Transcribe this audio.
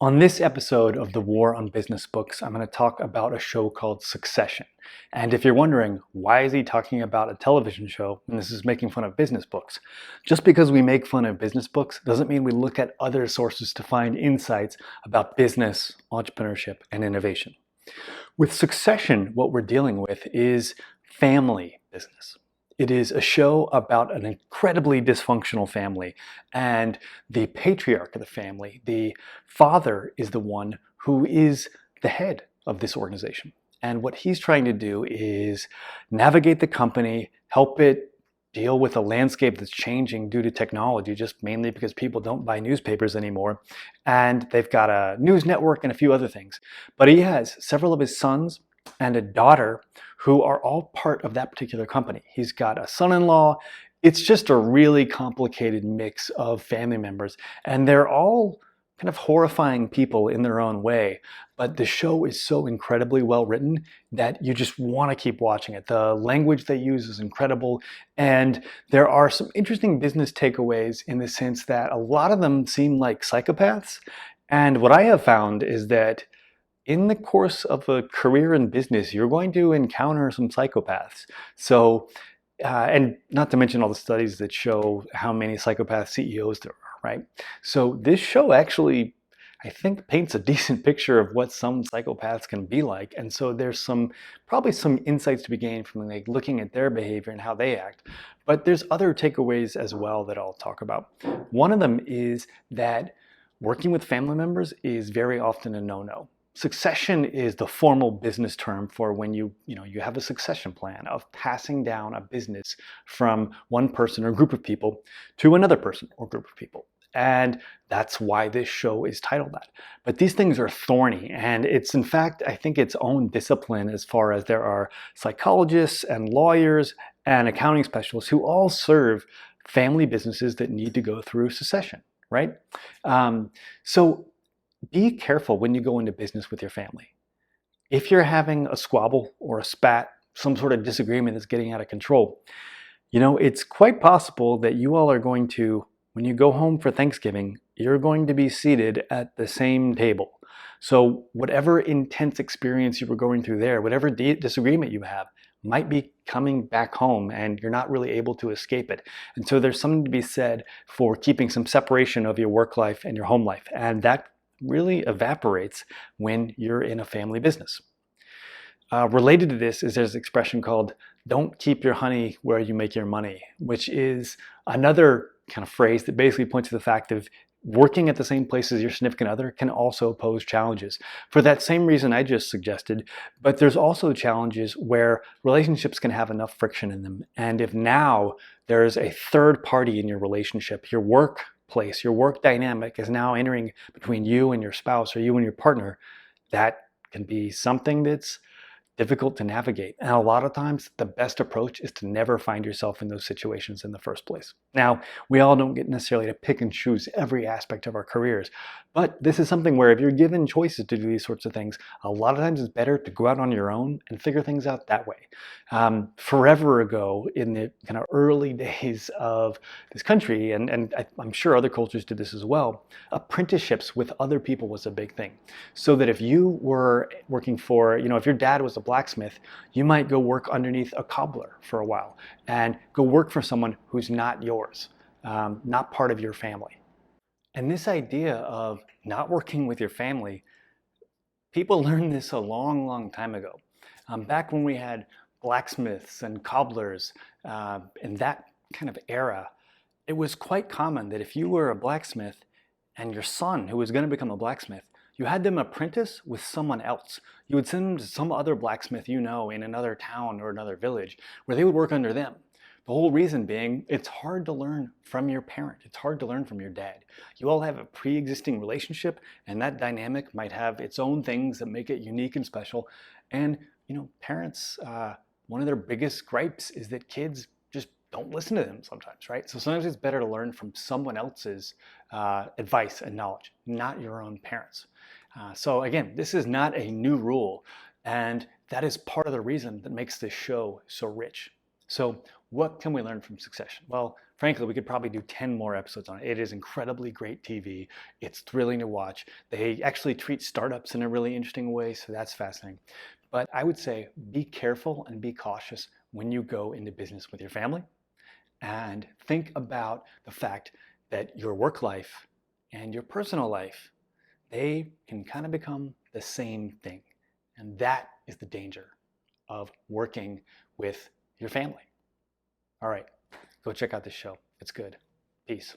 On this episode of the War on Business Books, I'm going to talk about a show called Succession. And if you're wondering, why is he talking about a television show when this is making fun of business books? Just because we make fun of business books doesn't mean we look at other sources to find insights about business, entrepreneurship, and innovation. With Succession, what we're dealing with is family business. It is a show about an incredibly dysfunctional family, and the patriarch of the family, the father, is the one who is the head of this organization. And what he's trying to do is navigate the company, help it deal with a landscape that's changing due to technology, just mainly because people don't buy newspapers anymore. And they've got a news network and a few other things. But he has several of his sons and a daughter who are all part of that particular company. He's got a son-in-law. It's just a really complicated mix of family members, and they're all kind of horrifying people in their own way. But the show is so incredibly well written that you just want to keep watching it. The language they use is incredible, and there are some interesting business takeaways in the sense that a lot of them seem like psychopaths. And what I have found is that in the course of a career in business, you're going to encounter some psychopaths. So, and not to mention all the studies that show how many psychopath CEOs there are, right? So this show actually, I think, paints a decent picture of what some psychopaths can be like. And so there's probably some insights to be gained from like looking at their behavior and how they act. But there's other takeaways as well that I'll talk about. One of them is that working with family members is very often a no-no. Succession is the formal business term for when you have a succession plan of passing down a business from one person or group of people to another person or group of people. And that's why this show is titled that. But these things are thorny, and it's in fact, I think, its own discipline as far as there are psychologists and lawyers and accounting specialists who all serve family businesses that need to go through succession, right? So be careful when you go into business with your family. If you're having a squabble or a spat, some sort of disagreement that's getting out of control, it's quite possible that you all are going to, when you go home for Thanksgiving, you're going to be seated at the same table. So whatever intense experience you were going through there, whatever disagreement you have, might be coming back home and you're not really able to escape it. And so there's something to be said for keeping some separation of your work life and your home life. And that really evaporates when you're in a family business. Related to this is there's an expression called "don't keep your honey where you make your money," which is another kind of phrase that basically points to the fact of working at the same place as your significant other can also pose challenges for that same reason I just suggested. But there's also challenges where relationships can have enough friction in them. And if now there's a third party in your relationship, your workplace, your work dynamic is now entering between you and your spouse or you and your partner, that can be something that's difficult to navigate. And a lot of times the best approach is to never find yourself in those situations in the first place. Now, we all don't get necessarily to pick and choose every aspect of our careers, but this is something where if you're given choices to do these sorts of things, a lot of times it's better to go out on your own and figure things out that way. Forever ago, in the kind of early days of this country, and I'm sure other cultures did this as well, apprenticeships with other people was a big thing. So that if you were working for, if your dad was a blacksmith, you might go work underneath a cobbler for a while and go work for someone who's not yours, not part of your family. And this idea of not working with your family, people learned this a long, long time ago. Back when we had blacksmiths and cobblers in that kind of era, it was quite common that if you were a blacksmith and your son, who was going to become a blacksmith, you had them apprentice with someone else. You would send them to some other blacksmith in another town or another village where they would work under them. The whole reason being, it's hard to learn from your parent. It's hard to learn from your dad. You all have a pre-existing relationship, and that dynamic might have its own things that make it unique and special. And, parents, one of their biggest gripes is that kids just don't listen to them sometimes, right? So sometimes it's better to learn from someone else's advice and knowledge, not your own parents. So again, this is not a new rule, and that is part of the reason that makes this show so rich. So what can we learn from Succession? Well, Frankly, we could probably do 10 more episodes on it. It is incredibly great TV. It's thrilling to watch. They actually treat startups in a really interesting way, so that's fascinating. But I would say be careful and be cautious when you go into business with your family, and think about the fact that your work life and your personal life, they can kind of become the same thing. And that is the danger of working with your family. All right, go check out this show. It's good. Peace.